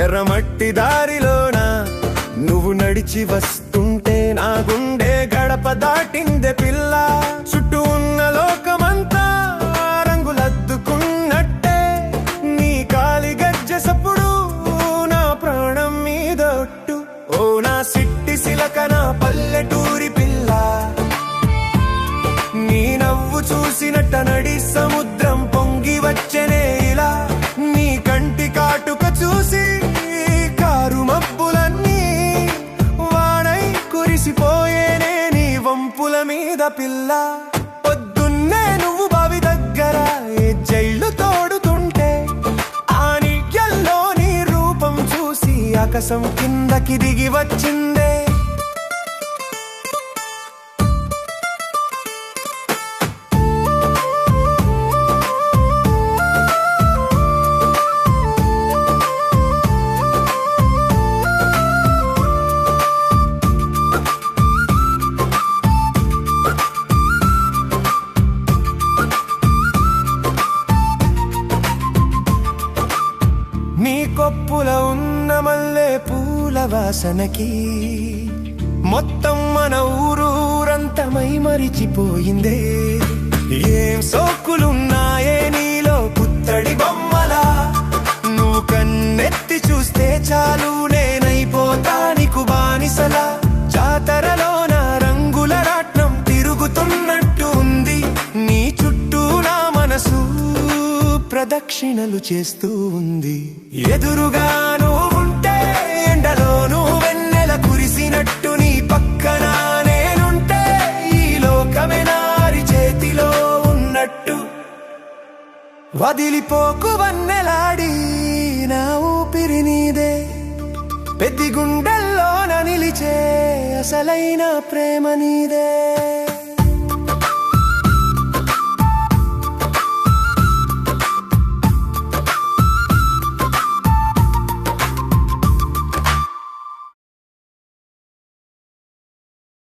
ఎర్రమట్టి దారిలోన నువ్వు నడిచి వస్తుంటే నా గుండె గడప దాటిందే పిల్ల. చుట్టూ ఉన్న లోకమంతా రంగులద్దుకున్నట్టే నీ కాలి గజ్జెసప్పుడు నా ప్రాణం మీదొట్టు. ఓ నా సిట్టి సిలక నా పల్లెటూరి పిల్ల, నీ నవ్వు చూసినట్ట నడి సముద్రం పొంగి వచ్చెనే ఇలా. నీ కంటి కాటుక చూసి కారు మబ్బులన్నీ వానై కురిసిపోయేనే నీ వంపుల మీద పిల్ల. పొద్దున్నే నువ్వు బావి దగ్గర ఏ జైళ్ళు తోడుతుంటే ఆ నీళ్ళల్లో నీ రూపం చూసి ఆకాశం కిందకి దిగి వచ్చిందే. నీ కొప్పుల ఉన్న మల్లె పూల వాసనకి మొత్తం మన ఊరంతా మై మరిచిపోయిందే. ఏం సోకులున్నాయే నీలో పుత్తడి బొమ్మలా, నువ్వు కన్నెత్తి చూస్తే చాలు నేనైపోతా నీకు బానిసలా. జాతరలోన రంగుల రాట్నం తిరుగుతున్నట్టు ఉంది, నీ చుట్టూ నా మనసు ప్రదక్షిణలు చేస్తూ ఉంది. ఎదురుగా నువ్వుంటే ఎండలోనూ వెన్నెల కురిసినట్టు నీ పక్కన నేనుంటే ఈ లోకమే నారి చేతిలో ఉన్నట్టు. వదిలిపోకు వన్నెలాడి నా ఊపిరి నీదే, పెద్ది గుండెల్లోన నిలిచే అసలైన ప్రేమ నీదే.